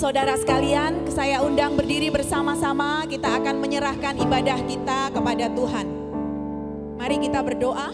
saudara sekalian, saya undang berdiri bersama-sama. Kita akan menyerahkan ibadah kita kepada Tuhan. Mari kita berdoa.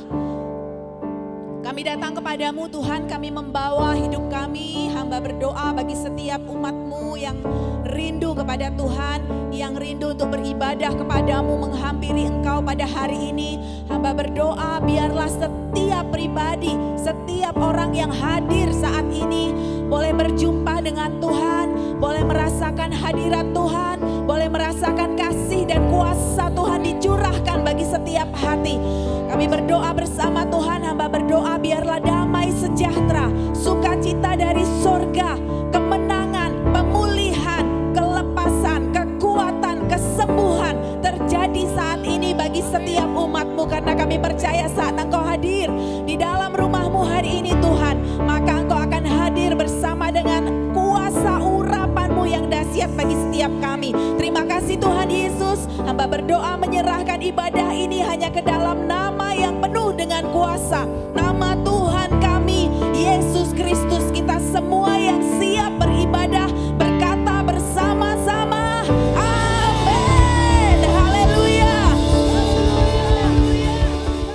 Kami datang kepadamu Tuhan, kami membawa hidup kami. Hamba berdoa bagi setiap umat-Mu yang rindu kepada Tuhan, yang rindu untuk beribadah kepadamu, menghampiri Engkau pada hari ini. Hamba berdoa biarlah setiap pribadi, setiap orang yang hadir saat ini boleh berjumpa dengan Tuhan, boleh merasakan hadirat Tuhan, boleh merasakan kasih dan kuasa Tuhan dicurahkan bagi setiap hati. Kami berdoa bersama Tuhan, hamba berdoa biarlah damai sejahtera, sukacita dari sorga, kemenangan, pemulihan, kelepasan, kekuatan, kesembuhan terjadi saat ini bagi setiap umat-Mu. Karena kami percaya saat Engkau hadir di dalam rumah-Mu hari ini Tuhan, maka Engkau akan hadir bersama dengan kuasa urapan-Mu yang dahsyat bagi setiap kami. Terima kasih Tuhan Yesus, hamba berdoa menyerahkan ibadah ini hanya ke dalam nama yang penuh dengan kuasa, nama Tuhan kami Yesus Kristus. Kita semua yang siap beribadah berkata bersama-sama amin. Haleluya.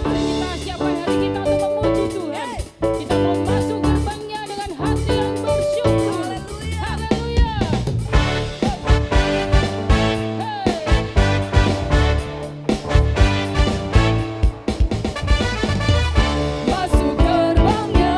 Kita siapa hari kita untuk memuji Tuhan. Kita mau masuk gerbangnya dengan hati yang bersyukur. Haleluya. Masuk gerbangnya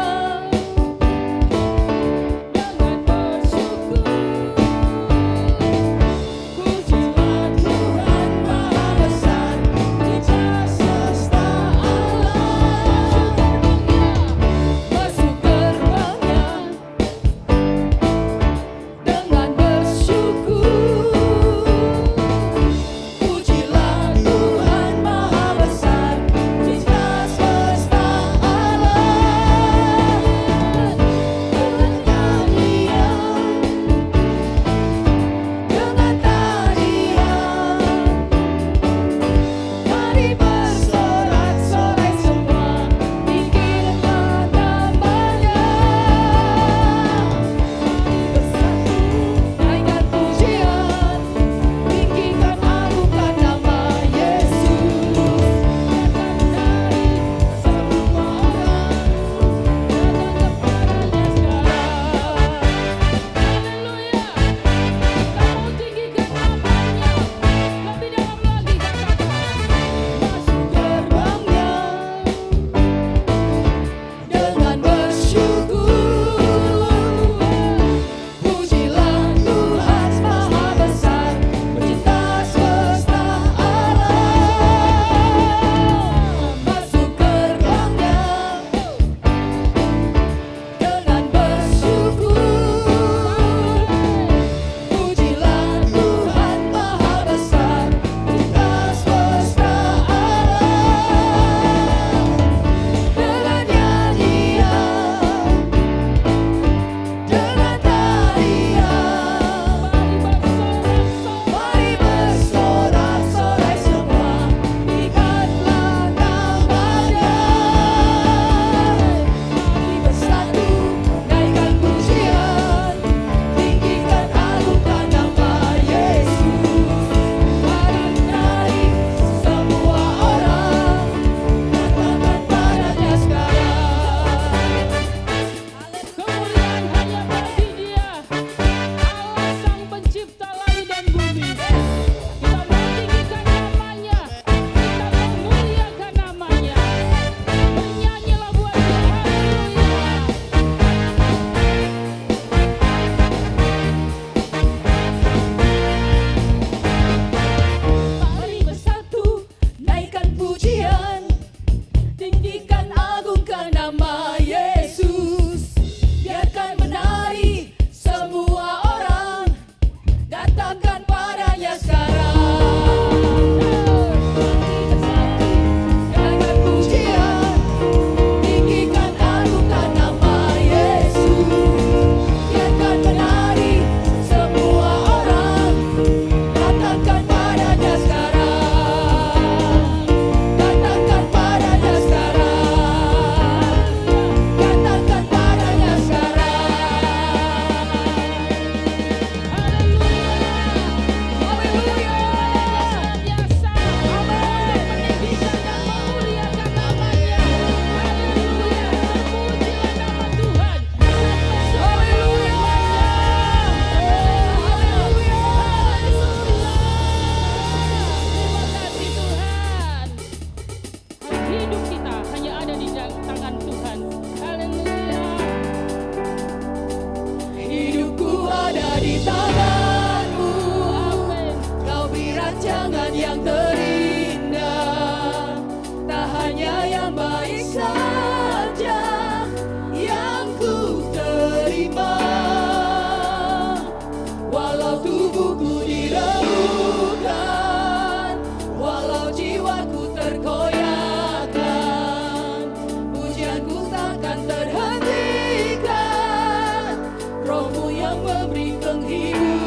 yang terindah, tak hanya yang baik saja yang ku terima. Walau tubuhku diremukkan, walau jiwaku terkoyakkan, pujianku takkan terhentikan, Rohmu yang memberi penghiburan.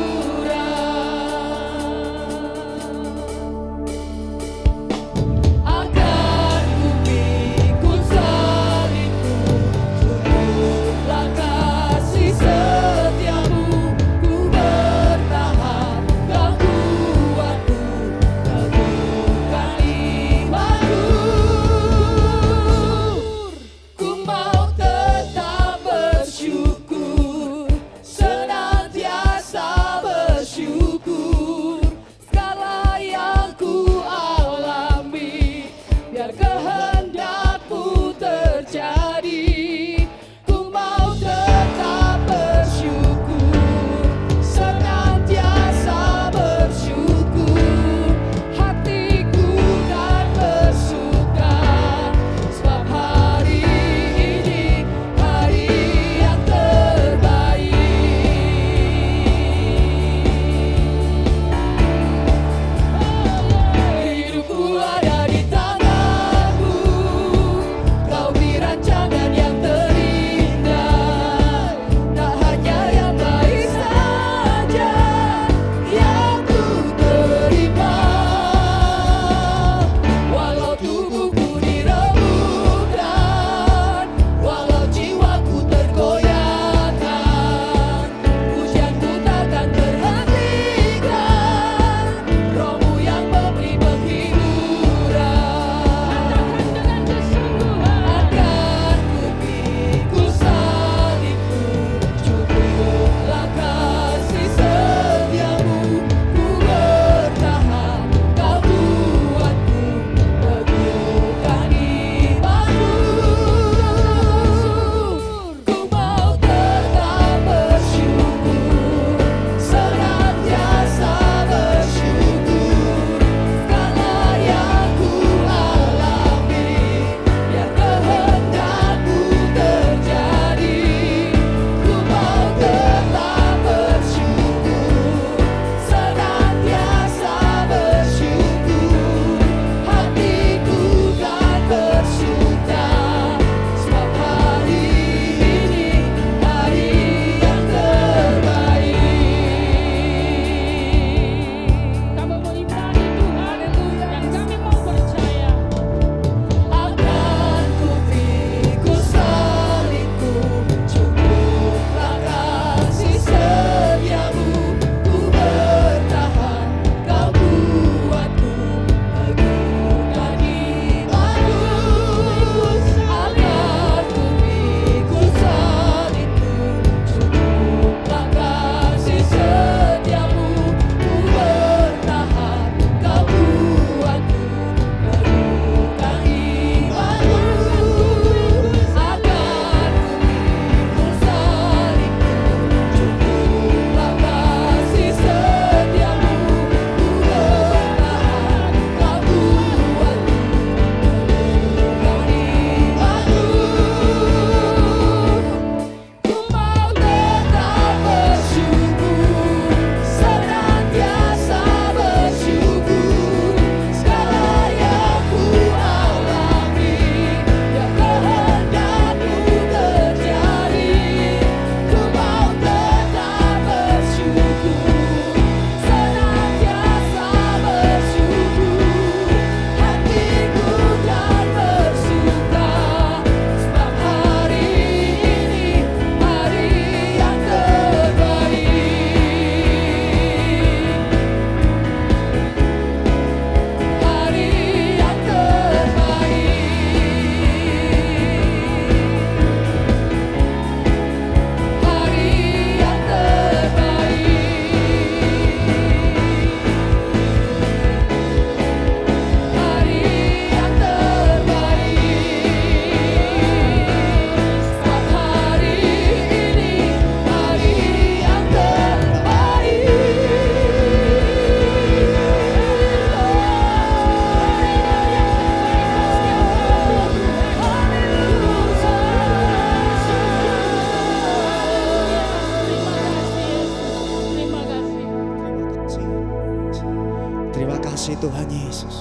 Terima kasih Tuhan Yesus.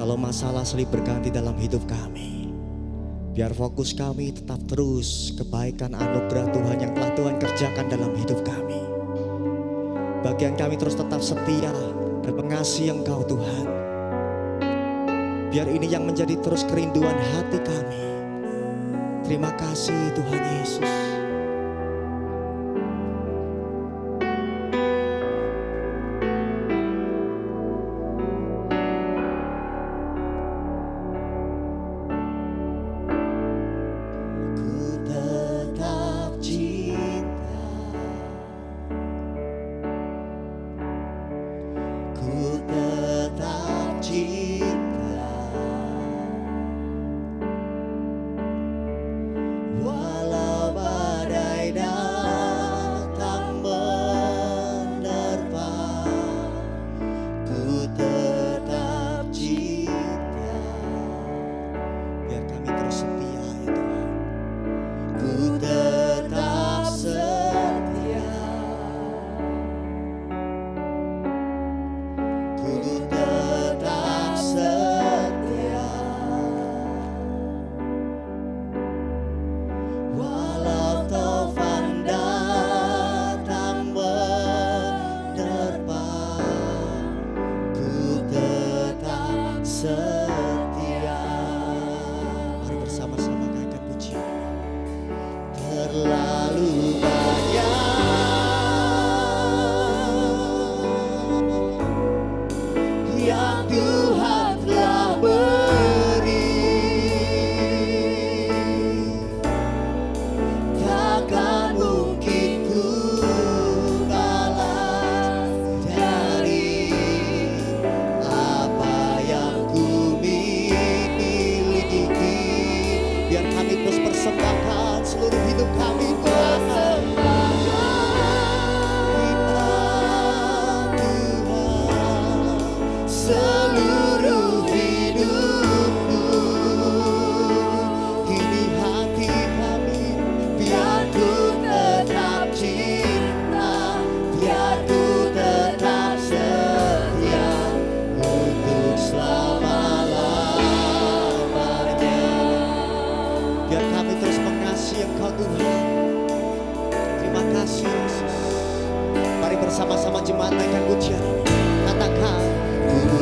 Kalau masalah silih berganti dalam hidup kami, biar fokus kami tetap terus kebaikan anugerah Tuhan yang telah Tuhan kerjakan dalam hidup kami. Bagian kami terus tetap setia dan mengasihi Engkau Tuhan. Biar ini yang menjadi terus kerinduan hati kami. Terima kasih Tuhan Yesus. Bersama-sama jemaat naikkan pujian. Katakan, ku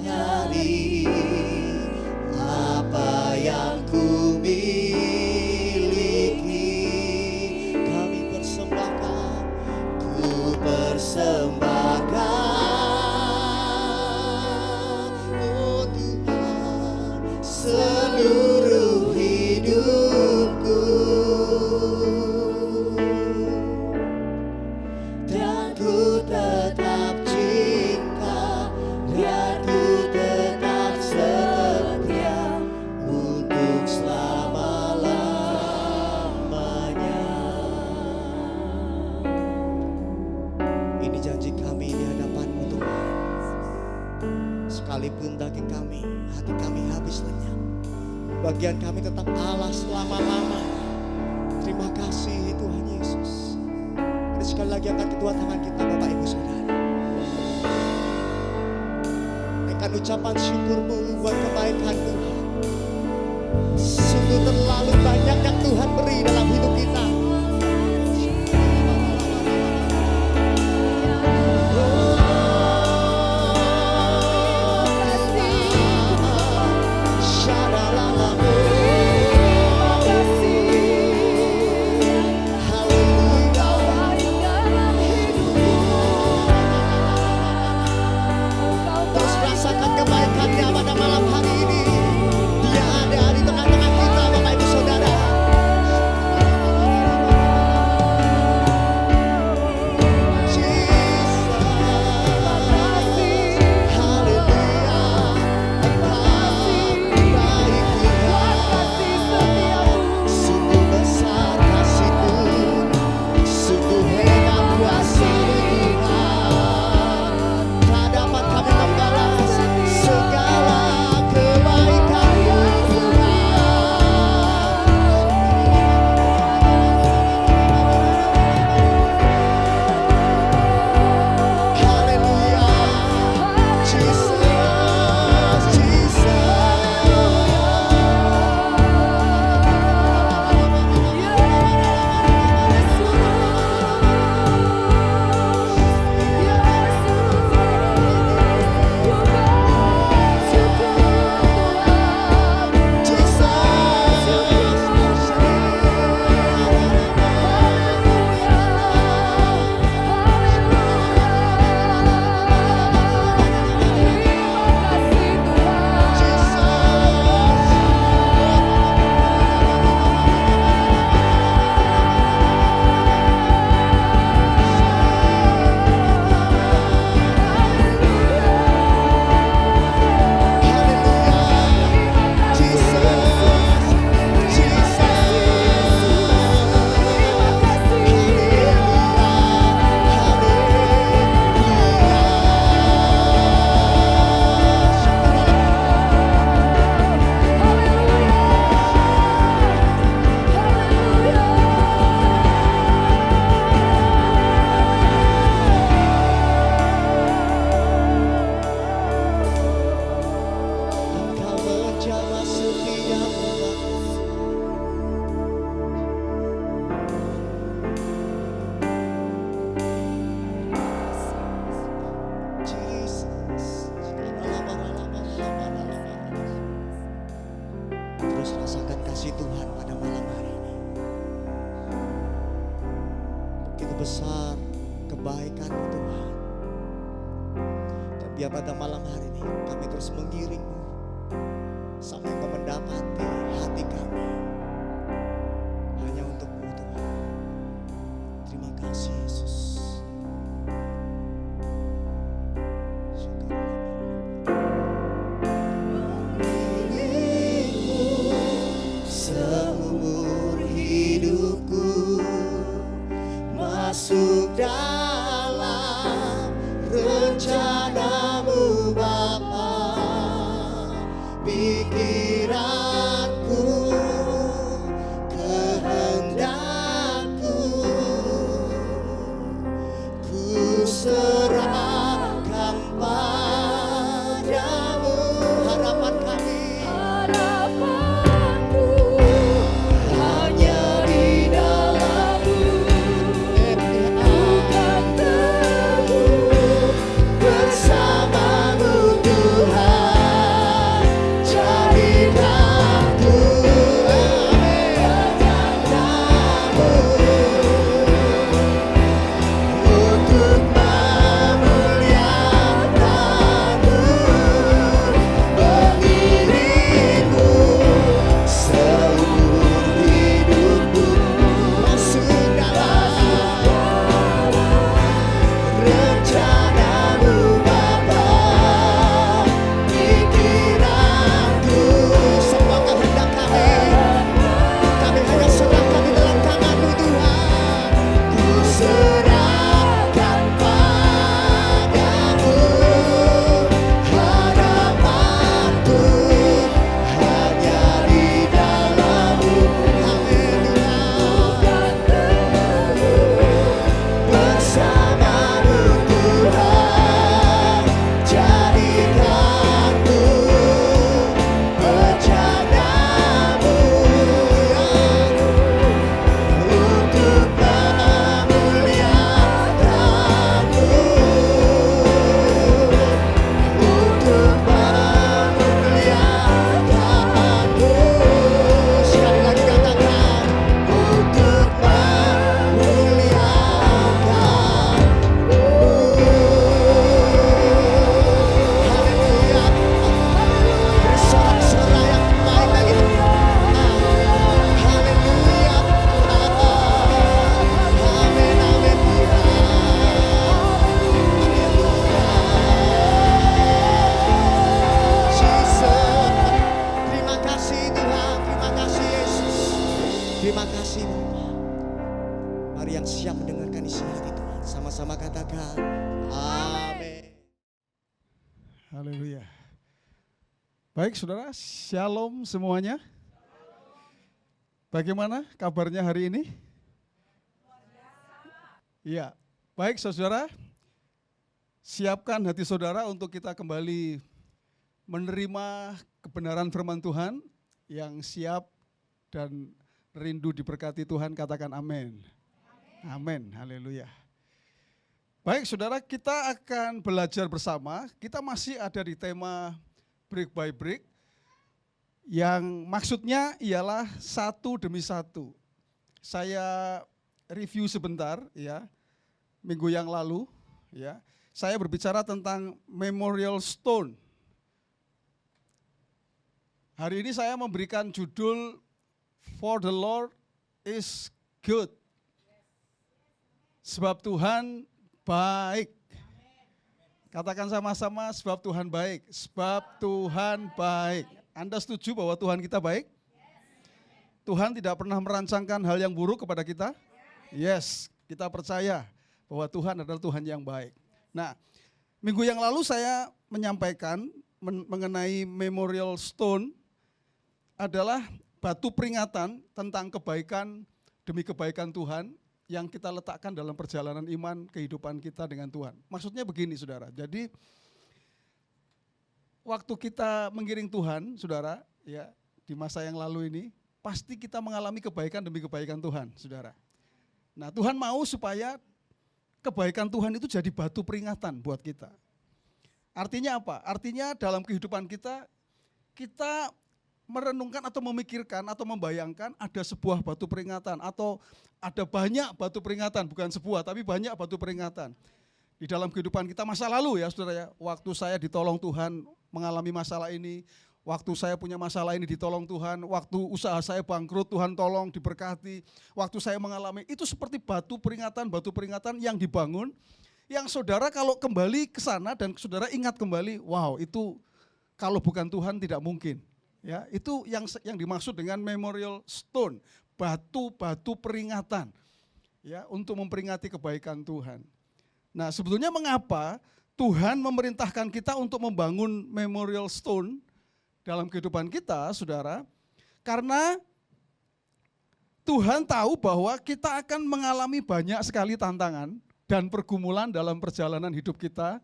Dari apa yang ku miliki, kami persembahkan, ku persembahkan, oh Tuhan, seluruh hidupku. Dan ku tetap cinta, dan ku tetap setia untuk selama-lamanya. Ini janji kami di hadapan-Mu Tuhan. Sekalipun daging kami, hati kami habis lenyap, bagian kami tetap Allah selama-lamanya. Terima kasih Tuhan Yesus. Sekali lagi angkat kedua tangan kita Bapak Ibu Saudara. Naikkan ucapan syukur-Mu buat kebaikan Tuhan. Sungguh terlalu banyak yang Tuhan beri dalam hidup kita. Pada malam hari ini Dia ada di tengah-tengah kita Bapak Ibu Saudara. besar kebaikan-Mu Tuhan. Dan biar pada malam hari ini kami terus mengiring-Mu sampai Engkau mendapati hati kami hanya untuk-Mu Tuhan. Terima kasih Yesus. Seumur hidupku masuk dalam rencana-Mu Bapa. Pikiranku, kehendakku, ku serahkan padamu. Harapan kami, harapanku hanya di dalam-Mu. Bukan teguh Sama-sama katakan amin. Haleluya. Baik saudara, shalom semuanya. Bagaimana kabarnya hari ini? Iya, baik saudara. Siapkan hati saudara untuk kita kembali menerima kebenaran firman Tuhan. Yang siap dan rindu diberkati Tuhan, katakan amin. Amin, haleluya. Baik saudara, kita akan belajar bersama. Kita masih ada di tema Brick by Brick, yang maksudnya ialah satu demi satu. Saya review sebentar ya, minggu yang lalu ya, saya berbicara tentang Memorial Stone. Hari ini saya memberikan judul For the Lord is Good. Sebab Tuhan baik. Katakan sama-sama, sebab Tuhan baik. Sebab Tuhan baik. Anda setuju bahwa Tuhan kita baik? Tuhan tidak pernah merancangkan hal yang buruk kepada kita? Yes, kita percaya bahwa Tuhan adalah Tuhan yang baik. Nah, minggu yang lalu saya menyampaikan mengenai Memorial Stone adalah batu peringatan tentang kebaikan demi kebaikan Tuhan yang kita letakkan dalam perjalanan iman kehidupan kita dengan Tuhan. Maksudnya begini saudara, jadi waktu kita mengiring Tuhan saudara, ya di masa yang lalu ini, pasti kita mengalami kebaikan demi kebaikan Tuhan saudara. Nah Tuhan mau supaya kebaikan Tuhan itu jadi batu peringatan buat kita. Artinya apa? Artinya dalam kehidupan kita merenungkan atau memikirkan atau membayangkan ada sebuah batu peringatan atau ada banyak batu peringatan, bukan sebuah tapi banyak batu peringatan di dalam kehidupan kita masa lalu ya saudara ya. Waktu saya ditolong Tuhan mengalami masalah ini, waktu saya punya masalah ini ditolong Tuhan, waktu usaha saya bangkrut Tuhan tolong diberkati, waktu saya mengalami itu seperti batu peringatan yang dibangun, yang saudara kalau kembali ke sana dan saudara ingat kembali, wow itu kalau bukan Tuhan tidak mungkin. Ya, itu yang dimaksud dengan Memorial Stone, batu-batu peringatan ya untuk memperingati kebaikan Tuhan. Nah, sebetulnya mengapa Tuhan memerintahkan kita untuk membangun Memorial Stone dalam kehidupan kita, Saudara? Karena Tuhan tahu bahwa kita akan mengalami banyak sekali tantangan dan pergumulan dalam perjalanan hidup kita.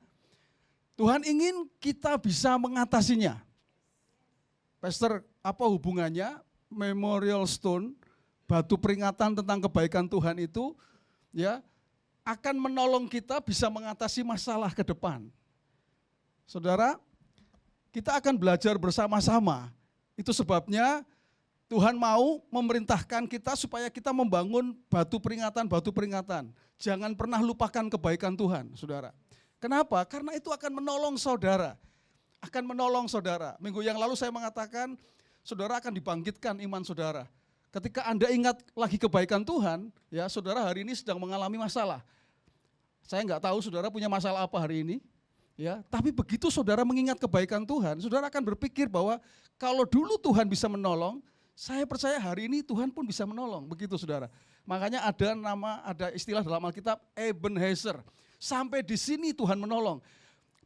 Tuhan ingin kita bisa mengatasinya. Pastor, apa hubungannya Memorial Stone, batu peringatan tentang kebaikan Tuhan itu ya akan menolong kita bisa mengatasi masalah ke depan. Saudara, kita akan belajar bersama-sama. Itu sebabnya Tuhan mau memerintahkan kita supaya kita membangun batu peringatan. Jangan pernah lupakan kebaikan Tuhan, saudara. Kenapa? Karena itu akan menolong saudara. Minggu yang lalu saya mengatakan, saudara akan dibangkitkan iman saudara. Ketika Anda ingat lagi kebaikan Tuhan, ya saudara hari ini sedang mengalami masalah. Saya nggak tahu saudara punya masalah apa hari ini, ya. Tapi begitu saudara mengingat kebaikan Tuhan, saudara akan berpikir bahwa kalau dulu Tuhan bisa menolong, saya percaya hari ini Tuhan pun bisa menolong. Begitu saudara. Makanya ada istilah dalam Alkitab Ebenezer. Sampai di sini Tuhan menolong.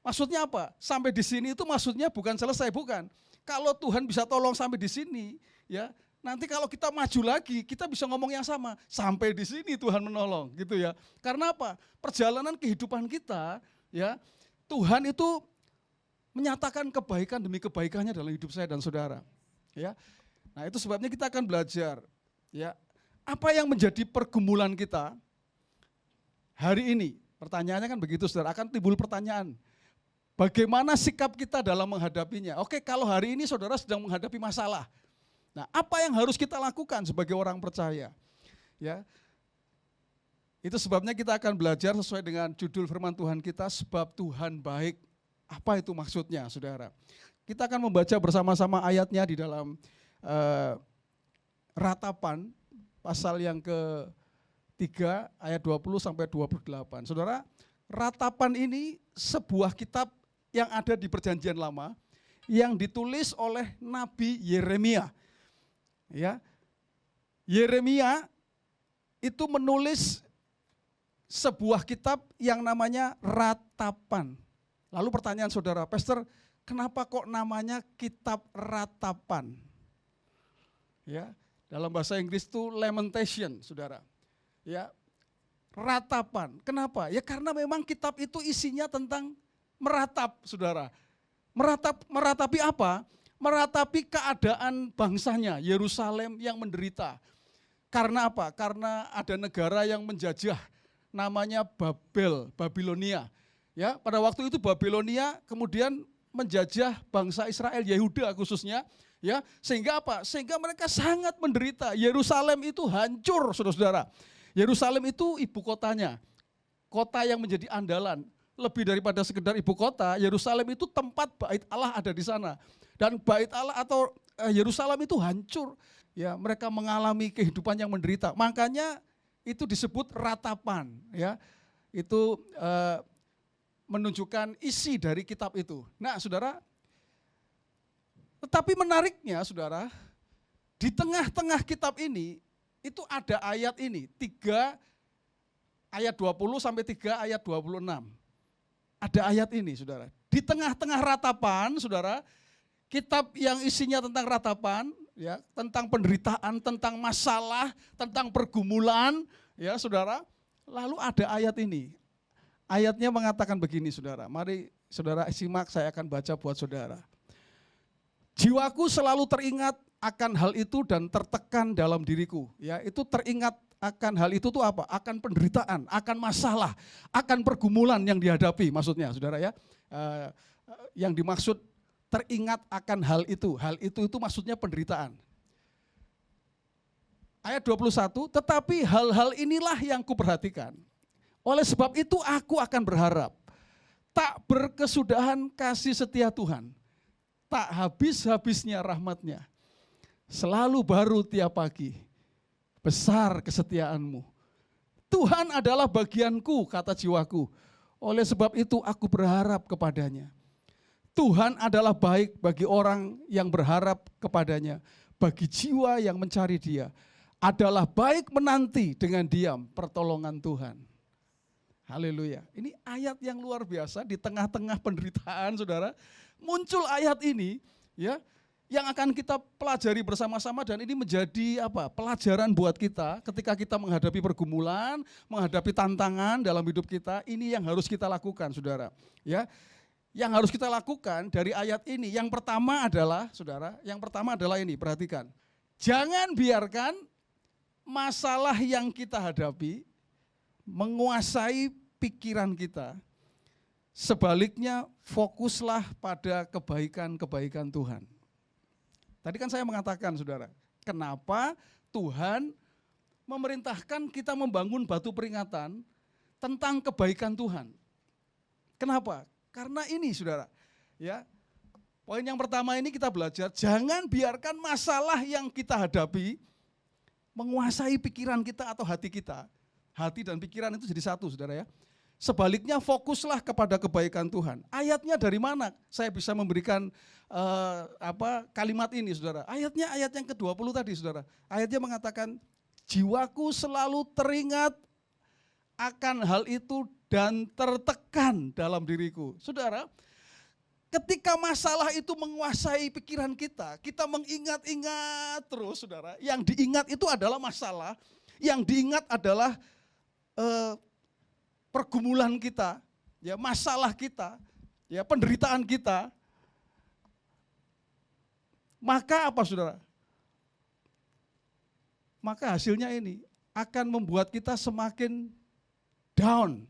Maksudnya apa? Sampai di sini itu maksudnya bukan selesai, bukan. Kalau Tuhan bisa tolong sampai di sini, ya nanti kalau kita maju lagi, kita bisa ngomong yang sama. Sampai di sini Tuhan menolong, gitu ya. Karena apa? Perjalanan kehidupan kita, ya Tuhan itu menyatakan kebaikan demi kebaikannya dalam hidup saya dan saudara. Ya, nah itu sebabnya kita akan belajar, ya apa yang menjadi pergumulan kita hari ini. Pertanyaannya kan begitu, saudara. Akan timbul pertanyaan. Bagaimana sikap kita dalam menghadapinya? Oke, kalau hari ini saudara sedang menghadapi masalah. Nah, apa yang harus kita lakukan sebagai orang percaya? Ya. Itu sebabnya kita akan belajar sesuai dengan judul firman Tuhan kita, sebab Tuhan baik. Apa itu maksudnya, saudara? Kita akan membaca bersama-sama ayatnya di dalam Ratapan, pasal yang ke-3, ayat 20 sampai 28. Saudara, Ratapan ini sebuah kitab yang ada di Perjanjian Lama yang ditulis oleh Nabi Yeremia. Ya. Yeremia itu menulis sebuah kitab yang namanya Ratapan. Lalu pertanyaan saudara, Pastor, kenapa kok namanya kitab Ratapan? Ya, dalam bahasa Inggris itu lamentation, saudara. Ya, ratapan. Kenapa? Ya karena memang kitab itu isinya tentang meratap, saudara. Meratapi apa? Meratapi keadaan bangsanya, Yerusalem yang menderita. Karena apa? Karena ada negara yang menjajah, namanya Babilonia. Ya, pada waktu itu Babilonia kemudian menjajah bangsa Israel, Yehuda khususnya. Ya, sehingga apa? Sehingga mereka sangat menderita. Yerusalem itu hancur, saudara-saudara. Yerusalem itu ibu kotanya, kota yang menjadi andalan. Lebih daripada sekedar ibu kota, Yerusalem itu tempat bait Allah ada di sana. Dan bait Allah atau Yerusalem itu hancur. Ya, mereka mengalami kehidupan yang menderita. Makanya itu disebut ratapan. Ya, itu menunjukkan isi dari kitab itu. Nah, saudara, tetapi menariknya, saudara, di tengah-tengah kitab ini, itu ada ayat ini, 3 ayat 20 sampai 3 ayat 26. Ada ayat ini, saudara. Di tengah-tengah ratapan, saudara, kitab yang isinya tentang ratapan, ya, tentang penderitaan, tentang masalah, tentang pergumulan, ya, saudara. Lalu ada ayat ini. Ayatnya mengatakan begini, saudara. Mari saudara simak, saya akan baca buat saudara. Jiwaku selalu teringat akan hal itu dan tertekan dalam diriku. Ya, itu teringat akan hal itu tuh apa? Akan penderitaan, akan masalah, akan pergumulan yang dihadapi maksudnya, saudara ya. Yang dimaksud teringat akan hal itu maksudnya penderitaan. Ayat 21, tetapi hal-hal inilah yang kuperhatikan. Oleh sebab itu aku akan berharap. Tak berkesudahan kasih setia Tuhan. Tak habis-habisnya rahmatnya. Selalu baru tiap pagi. Besar kesetiaanmu. Tuhan adalah bagianku, kata jiwaku. Oleh sebab itu aku berharap kepadanya. Tuhan adalah baik bagi orang yang berharap kepadanya. Bagi jiwa yang mencari Dia. Adalah baik menanti dengan diam pertolongan Tuhan. Haleluya. Ini ayat yang luar biasa di tengah-tengah penderitaan, saudara. Muncul ayat ini, ya, yang akan kita pelajari bersama-sama dan ini menjadi apa? Pelajaran buat kita ketika kita menghadapi pergumulan, menghadapi tantangan dalam hidup kita. Ini yang harus kita lakukan, saudara. Ya, yang harus kita lakukan dari ayat ini. Yang pertama adalah, saudara, yang pertama adalah ini. Perhatikan, jangan biarkan masalah yang kita hadapi menguasai pikiran kita. Sebaliknya fokuslah pada kebaikan-kebaikan Tuhan. Tadi kan saya mengatakan, saudara, kenapa Tuhan memerintahkan kita membangun batu peringatan tentang kebaikan Tuhan. Kenapa? Karena ini, saudara, ya. Poin yang pertama ini kita belajar, jangan biarkan masalah yang kita hadapi menguasai pikiran kita atau hati kita. Hati dan pikiran itu jadi satu, saudara ya. Sebaliknya fokuslah kepada kebaikan Tuhan. Ayatnya dari mana? Saya bisa memberikan kalimat ini, saudara. Ayatnya ayat yang ke-20 tadi, saudara. Ayatnya mengatakan, jiwaku selalu teringat akan hal itu dan tertekan dalam diriku. Saudara, ketika masalah itu menguasai pikiran kita, kita mengingat-ingat terus, saudara. Yang diingat itu adalah masalah, yang diingat adalah pergumulan kita, ya, masalah kita, ya, penderitaan kita. Maka apa, saudara? Maka hasilnya ini akan membuat kita semakin down.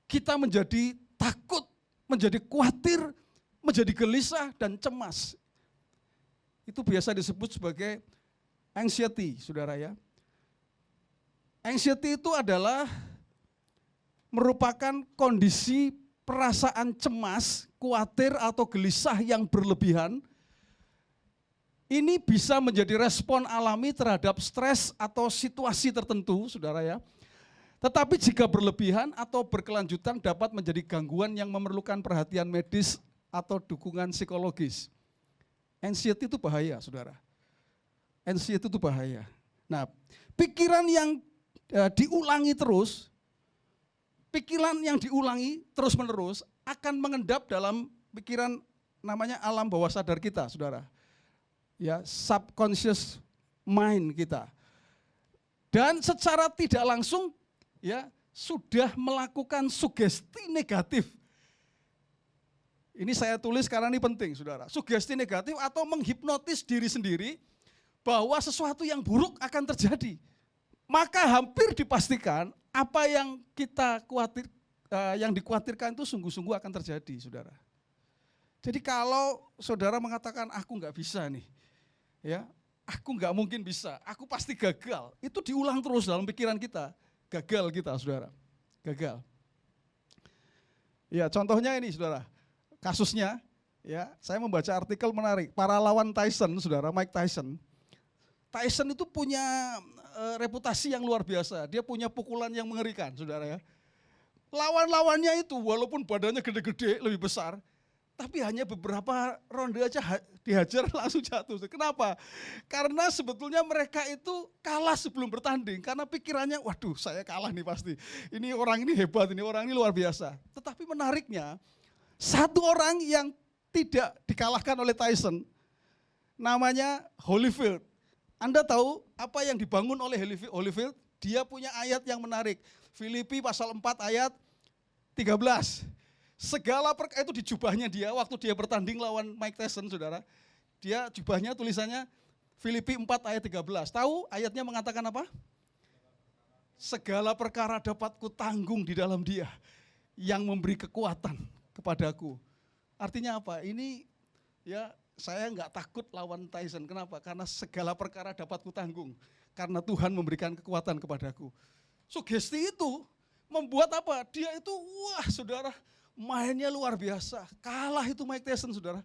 Kita menjadi takut, menjadi khawatir, menjadi gelisah dan cemas. Itu biasa disebut sebagai anxiety, saudara ya. Anxiety itu adalah merupakan kondisi perasaan cemas, khawatir atau gelisah yang berlebihan. Ini bisa menjadi respon alami terhadap stres atau situasi tertentu, saudara ya. Tetapi jika berlebihan atau berkelanjutan dapat menjadi gangguan yang memerlukan perhatian medis atau dukungan psikologis. Anxiety itu bahaya, saudara. Anxiety itu bahaya. Nah, pikiran yang diulangi terus, pikiran yang diulangi terus-menerus akan mengendap dalam pikiran namanya alam bawah sadar kita, saudara. Ya, subconscious mind kita. Dan secara tidak langsung ya sudah melakukan sugesti negatif. Ini saya tulis karena ini penting, saudara. Sugesti negatif atau menghipnotis diri sendiri bahwa sesuatu yang buruk akan terjadi. Maka hampir dipastikan apa yang kita yang dikhawatirkan itu sungguh-sungguh akan terjadi, saudara. Jadi kalau saudara mengatakan aku nggak bisa nih, ya, aku nggak mungkin bisa, aku pasti gagal. Itu diulang terus dalam pikiran kita, gagal kita, saudara, gagal. Ya, contohnya ini, saudara. Kasusnya, ya, saya membaca artikel menarik. Para lawan Tyson, saudara, Mike Tyson. Tyson itu punya reputasi yang luar biasa. Dia punya pukulan yang mengerikan, saudara ya. Lawan-lawannya itu walaupun badannya gede-gede, lebih besar, tapi hanya beberapa ronde aja dihajar langsung jatuh. Kenapa? Karena sebetulnya mereka itu kalah sebelum bertanding. Karena pikirannya, waduh saya kalah nih pasti. Ini orang ini hebat, ini orang ini luar biasa. Tetapi menariknya, satu orang yang tidak dikalahkan oleh Tyson, namanya Holyfield. Anda tahu apa yang dibangun oleh Holyfield? Dia punya ayat yang menarik. Filipi pasal 4 ayat 13. Segala perkara itu di jubahnya dia waktu dia bertanding lawan Mike Tyson, saudara. Dia jubahnya tulisannya Filipi 4 ayat 13. Tahu ayatnya mengatakan apa? Segala perkara dapat kutanggung di dalam dia yang memberi kekuatan kepadaku. Artinya apa? Ini ya saya enggak takut lawan Tyson. Kenapa? Karena segala perkara dapat kutanggung. Karena Tuhan memberikan kekuatan kepadaku. Sugesti itu membuat apa? Dia itu wah saudara mainnya luar biasa. Kalah itu Mike Tyson, saudara.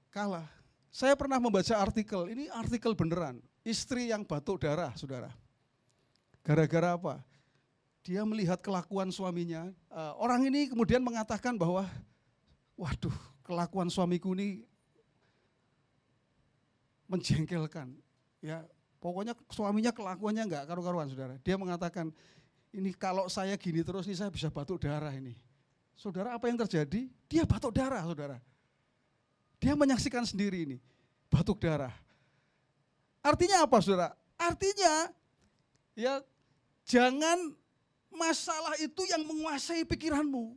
Kalah. Saya pernah membaca artikel, ini artikel beneran. Istri yang batuk darah, saudara. Gara-gara apa? Dia melihat kelakuan suaminya. Orang ini kemudian mengatakan bahwa, waduh, kelakuan suamiku ini menjengkelkan. Ya, pokoknya suaminya kelakuannya enggak karu-karuan, saudara. Dia mengatakan, ini kalau saya gini terus nih saya bisa batuk darah ini. Saudara, apa yang terjadi? Dia batuk darah, saudara. Dia menyaksikan sendiri ini, batuk darah. Artinya apa, saudara? Artinya, ya jangan masalah itu yang menguasai pikiranmu.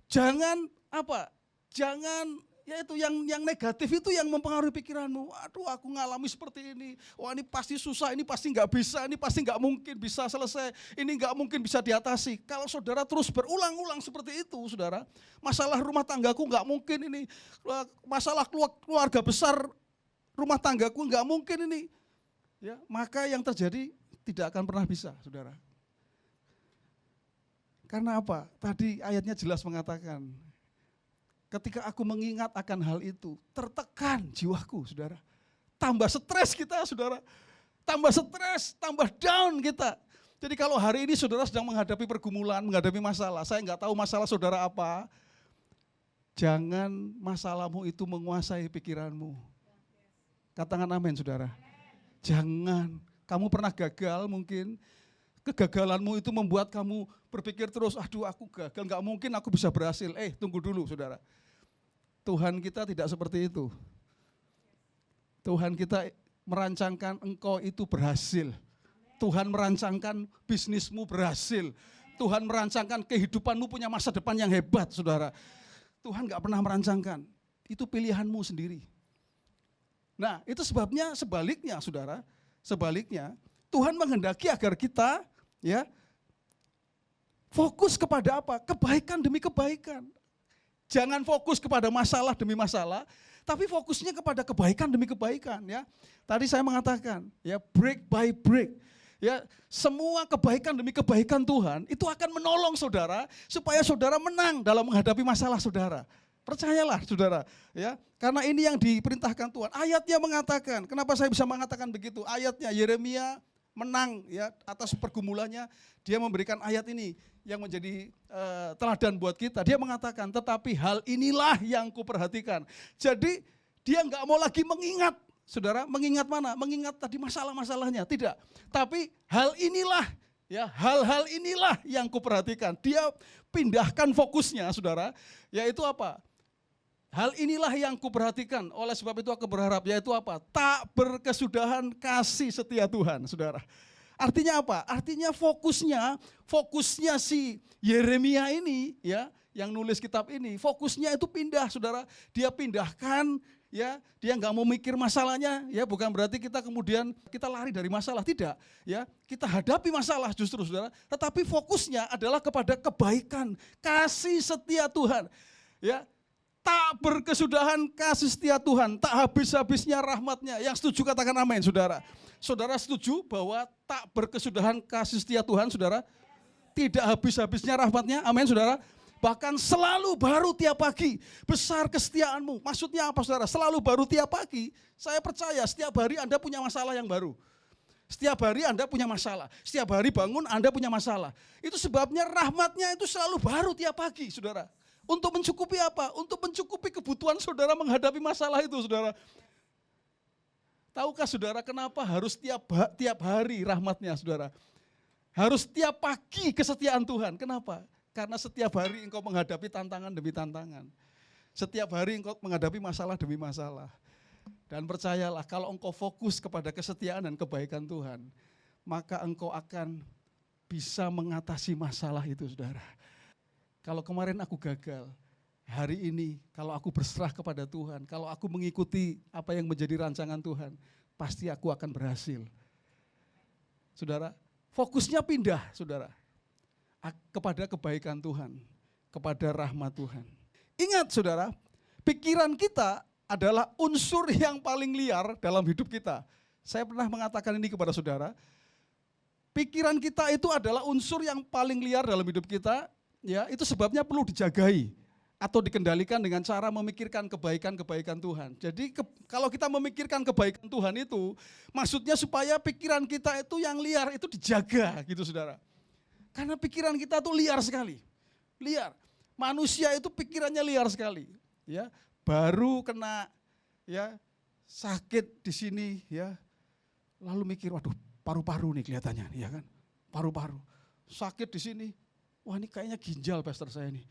Jangan apa? Jangan yaitu yang negatif itu yang mempengaruhi pikiranmu. Aduh, aku ngalami seperti ini. Wah, ini pasti susah, ini pasti nggak bisa, ini pasti nggak mungkin bisa selesai, ini nggak mungkin bisa diatasi. Kalau saudara terus berulang-ulang seperti itu, saudara, masalah rumah tanggaku nggak mungkin ini, masalah keluarga besar rumah tanggaku nggak mungkin ini. Ya, maka yang terjadi tidak akan pernah bisa, saudara. Karena apa? Tadi ayatnya jelas mengatakan, ketika aku mengingat akan hal itu, tertekan jiwaku, saudara. Tambah stres kita, saudara. Tambah stres, tambah down kita. Jadi kalau hari ini saudara sedang menghadapi pergumulan, menghadapi masalah, saya nggak tahu masalah saudara apa, jangan masalahmu itu menguasai pikiranmu. Katakan amin, saudara. Jangan. Kamu pernah gagal mungkin, kegagalanmu itu membuat kamu berpikir terus, aduh aku gagal, nggak mungkin aku bisa berhasil. Tunggu dulu, saudara. Tuhan kita tidak seperti itu. Tuhan kita merancangkan engkau itu berhasil. Tuhan merancangkan bisnismu berhasil. Tuhan merancangkan kehidupanmu punya masa depan yang hebat, saudara. Tuhan nggak pernah merancangkan. Itu pilihanmu sendiri. Nah, itu sebabnya sebaliknya, saudara. Sebaliknya, Tuhan menghendaki agar kita ya fokus kepada apa? Kebaikan demi kebaikan. Jangan fokus kepada masalah demi masalah, tapi fokusnya kepada kebaikan demi kebaikan, ya. Tadi saya mengatakan, ya, break by break. Ya, semua kebaikan demi kebaikan Tuhan itu akan menolong saudara supaya saudara menang dalam menghadapi masalah saudara. Percayalah, saudara, ya. Karena ini yang diperintahkan Tuhan. Ayatnya mengatakan, kenapa saya bisa mengatakan begitu? Ayatnya Yeremia menang ya atas pergumulannya, dia memberikan ayat ini yang menjadi teladan buat kita. Dia mengatakan, tetapi hal inilah yang kuperhatikan. Jadi dia nggak mau lagi mengingat Saudara, mengingat mana? Mengingat tadi masalah-masalahnya, tidak. Tapi hal inilah, ya, hal-hal inilah yang kuperhatikan. Dia pindahkan fokusnya, saudara, yaitu apa? Hal inilah yang kuperhatikan, oleh sebab itu aku berharap, yaitu apa? Tak berkesudahan kasih setia Tuhan, saudara. Artinya apa? Artinya fokusnya si Yeremia ini, ya, yang nulis kitab ini, fokusnya itu pindah, saudara. Dia pindahkan, ya, dia nggak mau mikir masalahnya, ya, bukan berarti kita kemudian kita lari dari masalah, tidak, ya, kita hadapi masalah justru, saudara. Tetapi fokusnya adalah kepada kebaikan, kasih setia Tuhan, ya. Tak berkesudahan kasih setia Tuhan, tak habis-habisnya rahmatnya. Yang setuju katakan amin, saudara. Saudara setuju bahwa tak berkesudahan kasih setia Tuhan, saudara? Tidak habis-habisnya rahmatnya, amin, saudara. Bahkan selalu baru tiap pagi, besar kesetiaanmu. Maksudnya apa, saudara? Selalu baru tiap pagi. Saya percaya setiap hari Anda punya masalah yang baru. Setiap hari Anda punya masalah. Setiap hari bangun Anda punya masalah. Itu sebabnya rahmatnya itu selalu baru tiap pagi, saudara. Untuk mencukupi apa? Untuk mencukupi kebutuhan saudara menghadapi masalah itu, saudara. Tahukah saudara kenapa harus tiap hari rahmatnya, saudara? Harus tiap pagi kesetiaan Tuhan. Kenapa? Karena setiap hari engkau menghadapi tantangan demi tantangan. Setiap hari engkau menghadapi masalah demi masalah. Dan percayalah, kalau engkau fokus kepada kesetiaan dan kebaikan Tuhan, maka engkau akan bisa mengatasi masalah itu, saudara. Kalau kemarin aku gagal, hari ini kalau aku berserah kepada Tuhan, kalau aku mengikuti apa yang menjadi rancangan Tuhan, pasti aku akan berhasil. Saudara, fokusnya pindah, saudara, kepada kebaikan Tuhan, kepada rahmat Tuhan. Ingat, saudara, pikiran kita adalah unsur yang paling liar dalam hidup kita. Saya pernah mengatakan ini kepada saudara, pikiran kita itu adalah unsur yang paling liar dalam hidup kita. Ya, itu sebabnya perlu dijagai atau dikendalikan dengan cara memikirkan kebaikan-kebaikan Tuhan. Jadi kalau kita memikirkan kebaikan Tuhan itu, maksudnya supaya pikiran kita itu yang liar itu dijaga gitu, saudara. Karena pikiran kita itu liar sekali, liar. Manusia itu pikirannya liar sekali. Ya, baru kena, ya, sakit di sini, ya, lalu mikir, waduh, paru-paru nih kelihatannya, ya kan, paru-paru, sakit di sini. Wah, ini kayaknya ginjal pastor saya ini.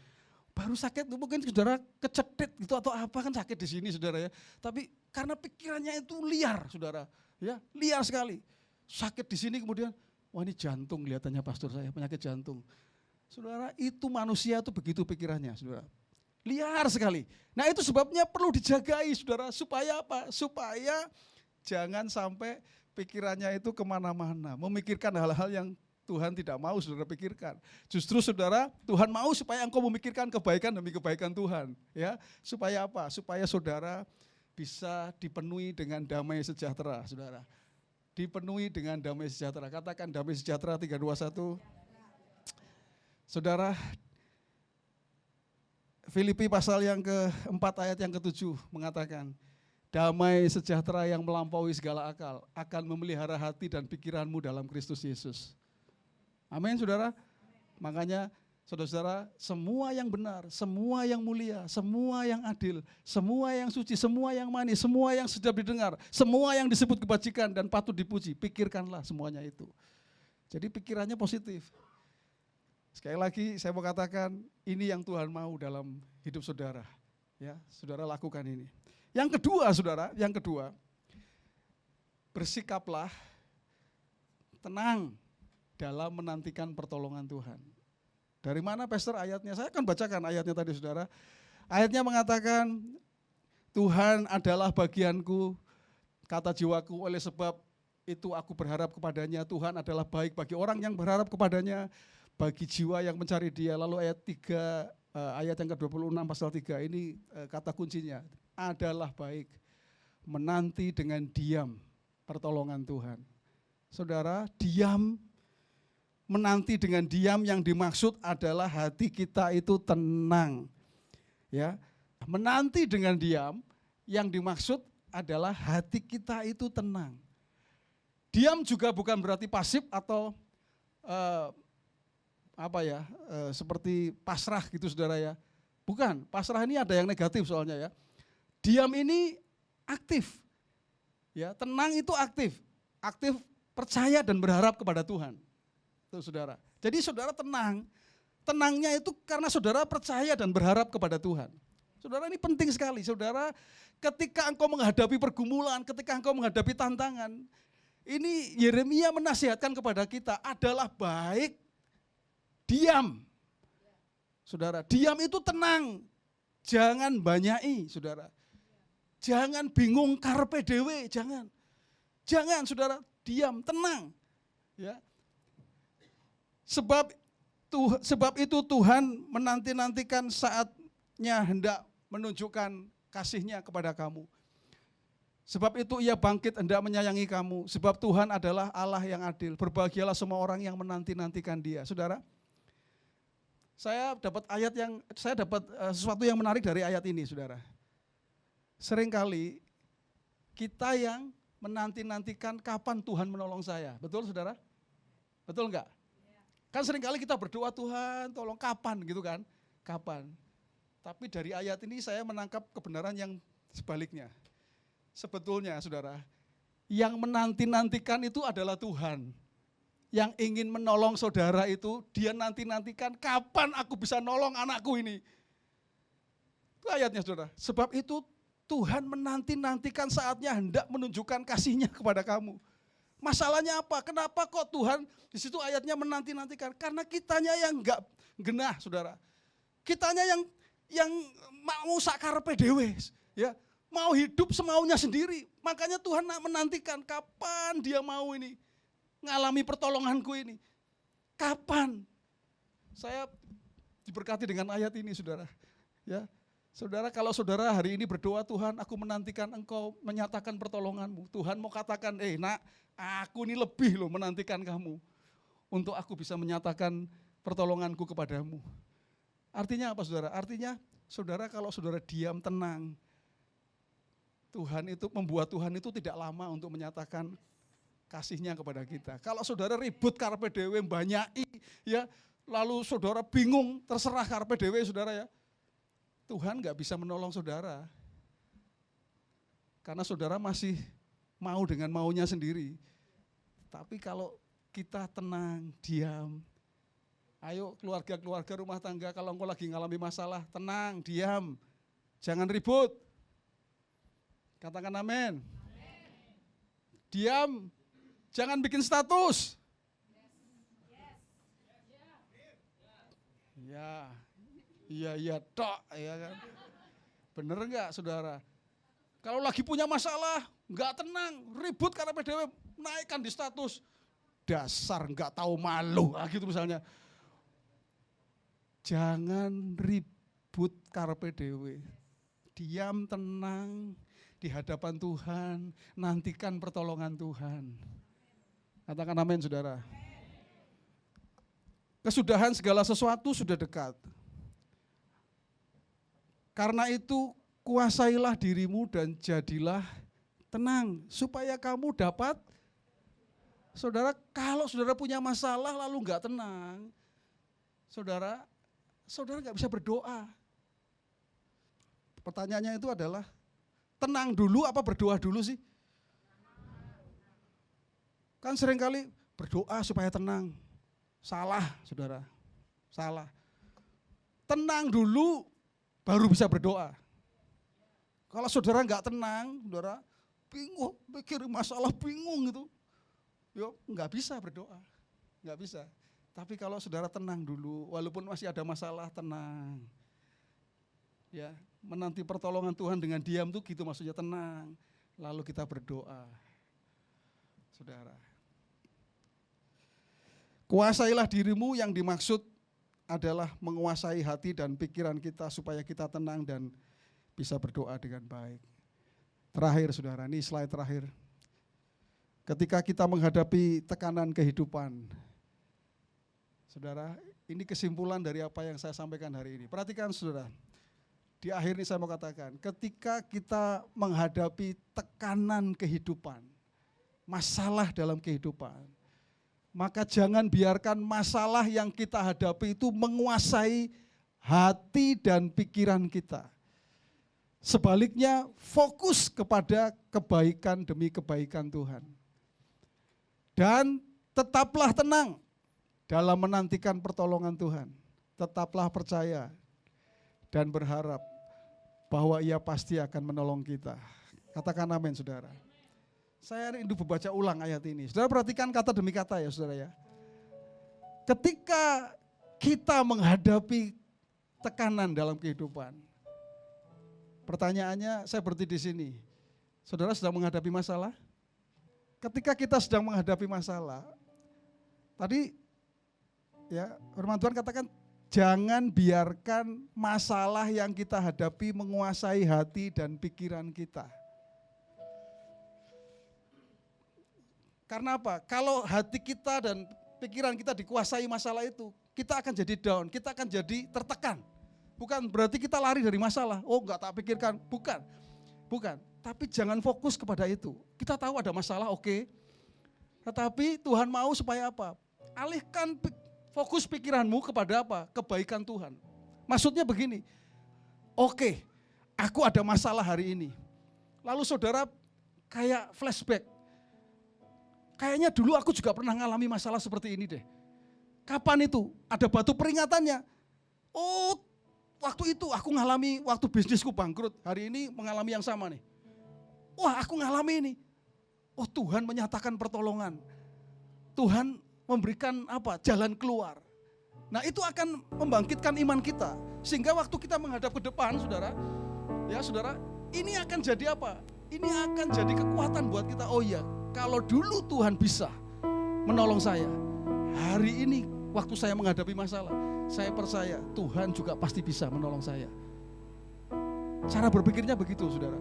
Baru sakit mungkin saudara kecetit gitu atau apa, kan sakit di sini, saudara, ya. Tapi karena pikirannya itu liar, saudara, ya, liar sekali. Sakit di sini kemudian, wah, ini jantung kelihatannya pastor saya, penyakit jantung. Saudara, itu manusia itu begitu pikirannya, saudara. Liar sekali. Nah, itu sebabnya perlu dijagai, saudara, supaya apa? Supaya jangan sampai pikirannya itu kemana-mana, memikirkan hal-hal yang Tuhan tidak mau saudara pikirkan. Justru saudara, Tuhan mau supaya engkau memikirkan kebaikan demi kebaikan Tuhan. Ya, supaya apa? Supaya saudara bisa dipenuhi dengan damai sejahtera, saudara. Dipenuhi dengan damai sejahtera. Katakan damai sejahtera 3, 2, 1. Saudara, Filipi pasal yang ke-4 ayat yang ke-7 mengatakan, damai sejahtera yang melampaui segala akal akan memelihara hati dan pikiranmu dalam Kristus Yesus. Amin, saudara. Makanya saudara-saudara, semua yang benar, semua yang mulia, semua yang adil, semua yang suci, semua yang manis, semua yang sedap didengar, semua yang disebut kebajikan dan patut dipuji, pikirkanlah semuanya itu. Jadi pikirannya positif. Sekali lagi saya mau katakan, ini yang Tuhan mau dalam hidup saudara. Ya, saudara lakukan ini. Yang kedua, saudara, yang kedua, bersikaplah tenang dalam menantikan pertolongan Tuhan. Dari mana pastor ayatnya? Saya akan bacakan ayatnya tadi, saudara. Ayatnya mengatakan, Tuhan adalah bagianku, kata jiwaku, oleh sebab itu aku berharap kepadanya. Tuhan adalah baik bagi orang yang berharap kepadanya, bagi jiwa yang mencari Dia. Lalu ayat 3, ayat yang ke-26 pasal 3 ini kata kuncinya, adalah baik, menanti dengan diam pertolongan Tuhan. Saudara, diam, menanti dengan diam yang dimaksud adalah hati kita itu tenang. Ya, menanti dengan diam yang dimaksud adalah hati kita itu tenang. Diam juga bukan berarti pasif atau seperti pasrah gitu, saudara, ya. Bukan, pasrah ini ada yang negatif soalnya, ya. Diam ini aktif. Ya, tenang itu aktif. Aktif percaya dan berharap kepada Tuhan. Tuh saudara. Jadi saudara tenang. Tenangnya itu karena saudara percaya dan berharap kepada Tuhan. Saudara, ini penting sekali. Saudara, ketika engkau menghadapi pergumulan, ketika engkau menghadapi tantangan, ini Yeremia menasihatkan kepada kita adalah baik diam. Saudara, diam itu tenang. Jangan banyai, saudara. Jangan bingung karpe dewe, jangan. Jangan, saudara, diam, tenang. Ya. Sebab itu Tuhan menanti-nantikan saatnya hendak menunjukkan kasih-Nya kepada kamu. Sebab itu Ia bangkit hendak menyayangi kamu. Sebab Tuhan adalah Allah yang adil. Berbahagialah semua orang yang menanti-nantikan Dia. Saudara, saya dapat sesuatu yang menarik dari ayat ini, saudara. Seringkali kita yang menanti-nantikan kapan Tuhan menolong saya. Betul, saudara? Betul enggak? Kan seringkali kita berdoa, Tuhan tolong kapan gitu kan? Kapan? Tapi dari ayat ini saya menangkap kebenaran yang sebaliknya. Sebetulnya, saudara, yang menanti-nantikan itu adalah Tuhan. Yang ingin menolong saudara itu, dia nanti-nantikan kapan aku bisa nolong anakku ini. Itu ayatnya, saudara. Sebab itu Tuhan menanti-nantikan saatnya hendak menunjukkan kasih-Nya kepada kamu. Masalahnya apa? Kenapa kok Tuhan di situ ayatnya menanti-nantikan? Karena kitanya yang enggak genah, saudara. Kitanya yang mau sakarpe dewe, ya, mau hidup semaunya sendiri. Makanya Tuhan menantikan kapan Dia mau ini ngalami pertolonganku ini. Kapan? Saya diberkati dengan ayat ini, saudara. Ya. Saudara, kalau saudara hari ini berdoa, Tuhan aku menantikan Engkau menyatakan pertolongan-Mu. Tuhan mau katakan, nak, aku ini lebih loh menantikan kamu. Untuk aku bisa menyatakan pertolonganku kepadamu. Artinya apa, saudara? Artinya, saudara, kalau saudara diam, tenang, Tuhan itu membuat Tuhan itu tidak lama untuk menyatakan kasih-Nya kepada kita. Kalau saudara ribut karpe dewe, banyai, ya, lalu saudara bingung, terserah karpe dewe, saudara ya. Tuhan gak bisa menolong saudara. Karena saudara masih mau dengan maunya sendiri. Tapi kalau kita tenang, diam. Ayo keluarga-keluarga rumah tangga, kalau engkau lagi ngalami masalah, tenang, diam. Jangan ribut. Katakan amin. Diam. Jangan bikin status. Ya. Iya, tok, ya kan. Bener enggak, saudara? Kalau lagi punya masalah, enggak tenang, ribut karena PDW, naikkan di status. Dasar enggak tahu malu, gitu misalnya. Jangan ribut karpe dewe. Diam, tenang di hadapan Tuhan, nantikan pertolongan Tuhan. Katakan amin, saudara. Kesudahan segala sesuatu sudah dekat. Karena itu kuasailah dirimu dan jadilah tenang supaya kamu dapat. Saudara, kalau saudara punya masalah lalu enggak tenang, saudara enggak bisa berdoa. Pertanyaannya itu adalah, tenang dulu apa berdoa dulu sih? Kan seringkali berdoa supaya tenang. Salah, saudara. Salah. Tenang dulu baru bisa berdoa. Kalau saudara enggak tenang, saudara bingung, pikir masalah bingung gitu. Yo, enggak bisa berdoa. Enggak bisa. Tapi kalau saudara tenang dulu, walaupun masih ada masalah, tenang. Ya, menanti pertolongan Tuhan dengan diam tuh gitu maksudnya, tenang. Lalu kita berdoa. Saudara. Kuasailah dirimu yang dimaksud adalah menguasai hati dan pikiran kita supaya kita tenang dan bisa berdoa dengan baik. Terakhir, saudara, ini slide terakhir. Ketika kita menghadapi tekanan kehidupan, saudara, ini kesimpulan dari apa yang saya sampaikan hari ini. Perhatikan, saudara, di akhir ini saya mau katakan, ketika kita menghadapi tekanan kehidupan, masalah dalam kehidupan, maka jangan biarkan masalah yang kita hadapi itu menguasai hati dan pikiran kita. Sebaliknya fokus kepada kebaikan demi kebaikan Tuhan. Dan tetaplah tenang dalam menantikan pertolongan Tuhan. Tetaplah percaya dan berharap bahwa Ia pasti akan menolong kita. Katakan amin, saudara. Saya rindu membaca ulang ayat ini. Saudara perhatikan kata demi kata ya, saudara ya. Ketika kita menghadapi tekanan dalam kehidupan, pertanyaannya saya berhenti di sini. Saudara sedang menghadapi masalah? Ketika kita sedang menghadapi masalah, tadi ya firman Tuhan katakan, jangan biarkan masalah yang kita hadapi menguasai hati dan pikiran kita. Karena apa? Kalau hati kita dan pikiran kita dikuasai masalah itu, kita akan jadi down, kita akan jadi tertekan. Bukan berarti kita lari dari masalah. Oh, enggak tak pikirkan. Bukan. Tapi jangan fokus kepada itu. Kita tahu ada masalah, oke. Tetapi Tuhan mau supaya apa? Alihkan fokus pikiranmu kepada apa? Kebaikan Tuhan. Maksudnya begini. Oke, aku ada masalah hari ini. Lalu saudara kayak flashback. Kayaknya dulu aku juga pernah ngalami masalah seperti ini deh. Kapan itu? Ada batu peringatannya. Oh, waktu itu aku ngalami waktu bisnisku bangkrut. Hari ini mengalami yang sama nih. Wah, aku ngalami ini. Oh, Tuhan menyatakan pertolongan. Tuhan memberikan apa? Jalan keluar. Nah, itu akan membangkitkan iman kita. Sehingga waktu kita menghadap ke depan, saudara, ya saudara, ini akan jadi apa? Ini akan jadi kekuatan buat kita. Oh iya, kalau dulu Tuhan bisa menolong saya, hari ini waktu saya menghadapi masalah, saya percaya Tuhan juga pasti bisa menolong saya. Cara berpikirnya begitu, saudara.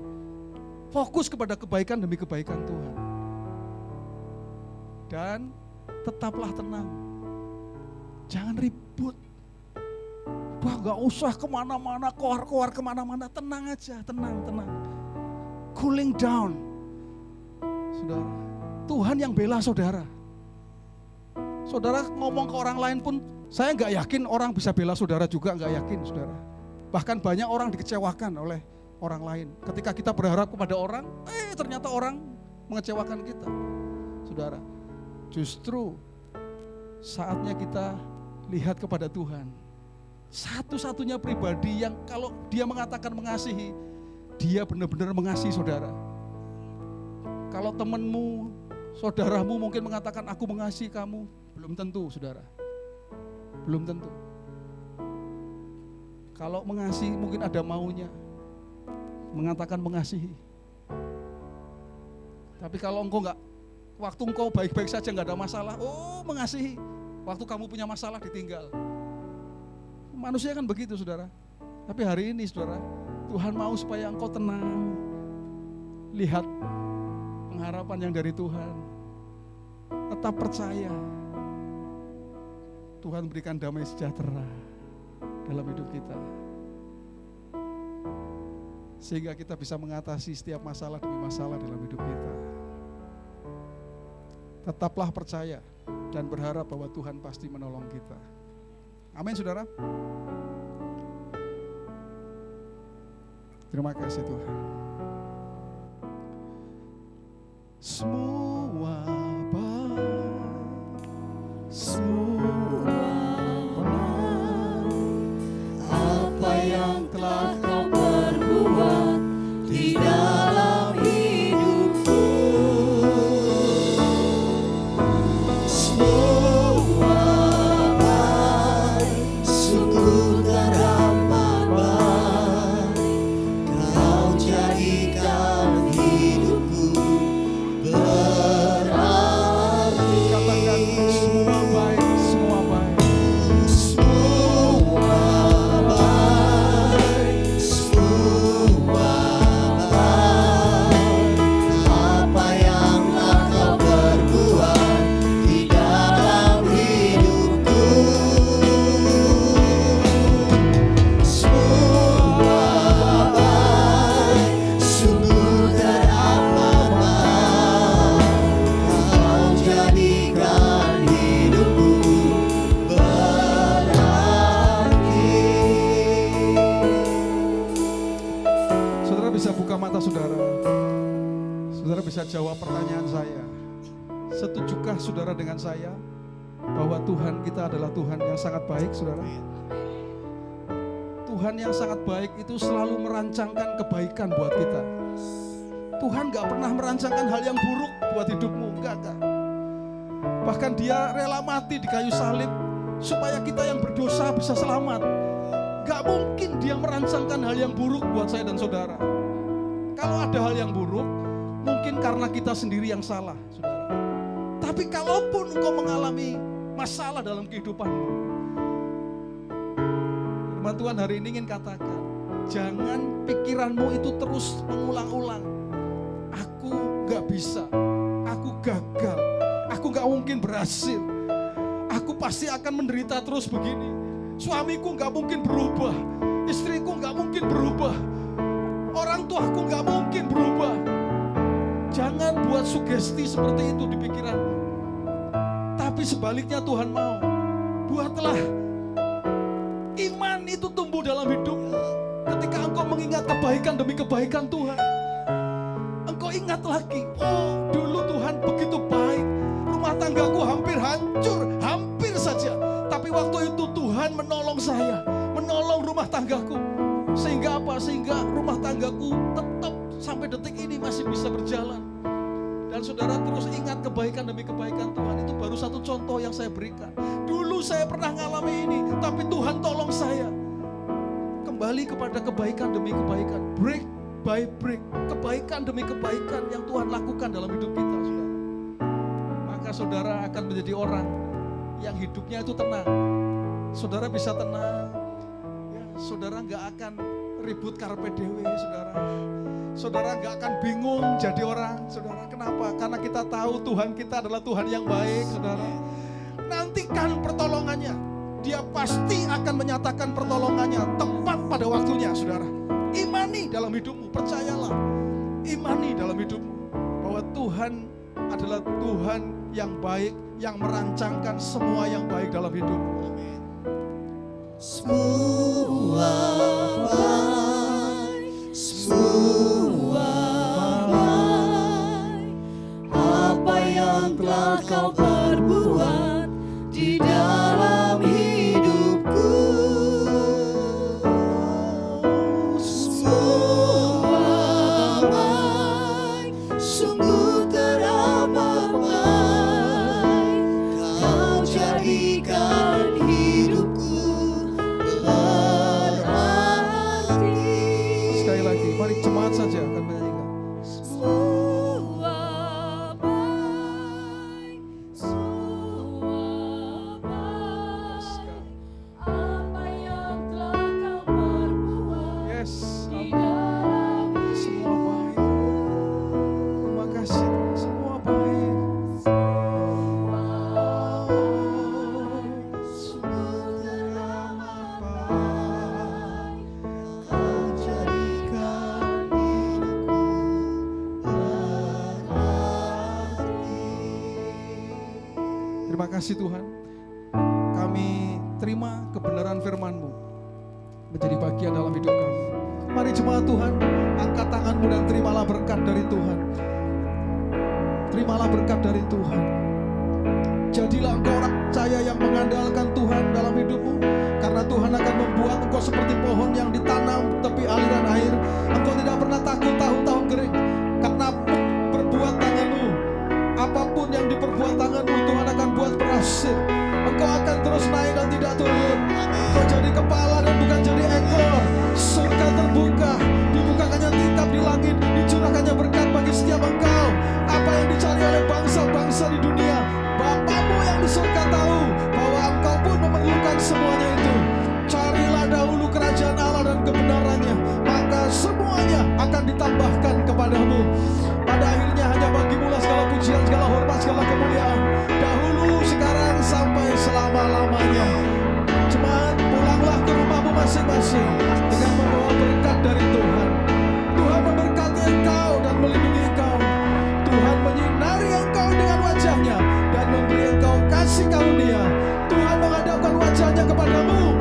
Fokus kepada kebaikan demi kebaikan Tuhan. Dan tetaplah tenang. Jangan ribut. Wah, gak usah kemana-mana, keluar kemana-mana. Tenang aja, tenang. Cooling down. Saudara, Tuhan yang bela saudara. Saudara ngomong ke orang lain pun, saya gak yakin orang bisa bela saudara juga, gak yakin saudara. Bahkan banyak orang dikecewakan oleh orang lain. Ketika kita berharap kepada orang, ternyata orang mengecewakan kita. Saudara, justru saatnya kita lihat kepada Tuhan. Satu-satunya pribadi yang kalau dia mengatakan mengasihi, dia benar-benar mengasihi saudara. Kalau temanmu, saudaramu mungkin mengatakan aku mengasihi kamu, belum tentu saudara. Belum tentu. Kalau mengasihi mungkin ada maunya, mengatakan mengasihi. Tapi kalau engkau enggak, waktu engkau baik-baik saja enggak ada masalah, oh mengasihi. Waktu kamu punya masalah ditinggal. Manusia kan begitu saudara. Tapi hari ini saudara, Tuhan mau supaya engkau tenang. Lihat pengharapan yang dari Tuhan. Tetap percaya. Tuhan berikan damai sejahtera dalam hidup kita. Sehingga kita bisa mengatasi setiap masalah demi masalah dalam hidup kita. Tetaplah percaya dan berharap bahwa Tuhan pasti menolong kita. Amin saudara. Terima kasih Tuhan. Semua baik, semua baik, apa yang telah Kau perbuat di dalam hidupku. Semua baik, sungguh teramat baik. Kau jadikan hidupku berarti. Katakan semua baik. saudara dengan saya bahwa Tuhan kita adalah Tuhan yang sangat baik, saudara. Tuhan yang sangat baik itu selalu merancangkan kebaikan buat kita. Tuhan gak pernah merancangkan hal yang buruk buat hidupmu, enggak. Bahkan dia rela mati di kayu salib supaya kita yang berdosa bisa selamat. Gak mungkin dia merancangkan hal yang buruk buat saya dan saudara. Kalau ada hal yang buruk, mungkin karena kita sendiri yang salah, saudara. Tapi kalaupun engkau mengalami masalah dalam kehidupanmu, firman Tuhan hari ini ingin katakan, jangan pikiranmu itu terus mengulang-ulang. Aku gak bisa, aku gagal, aku gak mungkin berhasil, aku pasti akan menderita terus begini. Suamiku gak mungkin berubah, istriku gak mungkin berubah, orang tuaku gak mungkin berubah. Jangan buat sugesti seperti itu di pikiranmu. Tapi sebaliknya Tuhan mau, buatlah iman itu tumbuh dalam hidupmu. Ketika engkau mengingat kebaikan demi kebaikan Tuhan, engkau ingat lagi, oh dulu Tuhan begitu baik, rumah tanggaku hampir hancur, hampir saja. Tapi waktu itu Tuhan menolong saya, menolong rumah tanggaku. Sehingga apa? Sehingga rumah tanggaku tetap sampai detik ini masih bisa berjalan. Dan saudara terus ingat kebaikan demi kebaikan Tuhan. Itu baru satu contoh yang saya berikan. Dulu saya pernah ngalami ini, tapi Tuhan tolong saya. Kembali kepada kebaikan demi kebaikan, break by break, kebaikan demi kebaikan yang Tuhan lakukan dalam hidup kita, saudara. Maka saudara akan menjadi orang yang hidupnya itu tenang. Saudara bisa tenang, ya, saudara gak akan ribut karpe dewe, saudara. Saudara gak akan bingung jadi orang, saudara. Kenapa? Karena kita tahu Tuhan kita adalah Tuhan yang baik, saudara. Nantikan pertolongannya. Dia pasti akan menyatakan pertolongannya tepat pada waktunya, saudara. Imani dalam hidupmu, percayalah. Imani dalam hidupmu bahwa Tuhan adalah Tuhan yang baik, yang merancangkan semua yang baik dalam hidupmu. Semua baik, semua baik. Apa yang telah kau perbuat di dalam hidupku, semua baik, sungguh teramat baik. Kau jadikan hidupku berarti. Sekali lagi, mari jemaat saja akan menyanyikan. Semua baik, semua baik. Apa yang telah kau perbuat Yes, di dalam semua baik. Terima kasih, semua baik. sungguh teramat baik. Kau jadikan hidupku berarti. Terima kasih Tuhan. Kami terima kebenaran firman-Mu menjadi bagian dalam hidup kami. Mari jemaat Tuhan, angkat tanganmu dan terimalah berkat dari Tuhan. Terimalah berkat dari Tuhan. Jadilah engkau orang percaya yang mengandalkan Tuhan dalam hidupmu. Karena Tuhan akan membuat engkau seperti pohon yang ditanam tepi aliran air. Engkau tidak pernah takut tahun-tahun kering. Karena perbuat tanganmu, apapun yang diperbuat tanganmu, Tuhan akan buat berhasil. Engkau akan terus naik dan tidak turun. Engkau jadi kepala dan bukan jadi ekor. Surga terbuka, dibukakannya tingkap di langit, dicurahkannya berkat bagi setiap engkau. Apa yang dicari oleh bangsa-bangsa di dunia, Bapamu yang di surga tahu bahwa engkau pun memerlukan semuanya itu. Carilah dahulu kerajaan Allah dan kebenarannya, maka semuanya akan ditambahkan kepadamu. Pada akhirnya hanya bagimu lah segala pujian, segala hormat, segala kemuliaan, dahulu, sekarang, sampai selama-lamanya. Jemaat, pulanglah ke rumahmu masing-masing dengan membawa berkat dari Tuhan. Tuhan memberkati engkau dan melindungi engkau. Tuhan menyinari engkau dengan wajahnya dan memberi engkau kasih karunia. Tuhan menghadapkan wajahnya kepadamu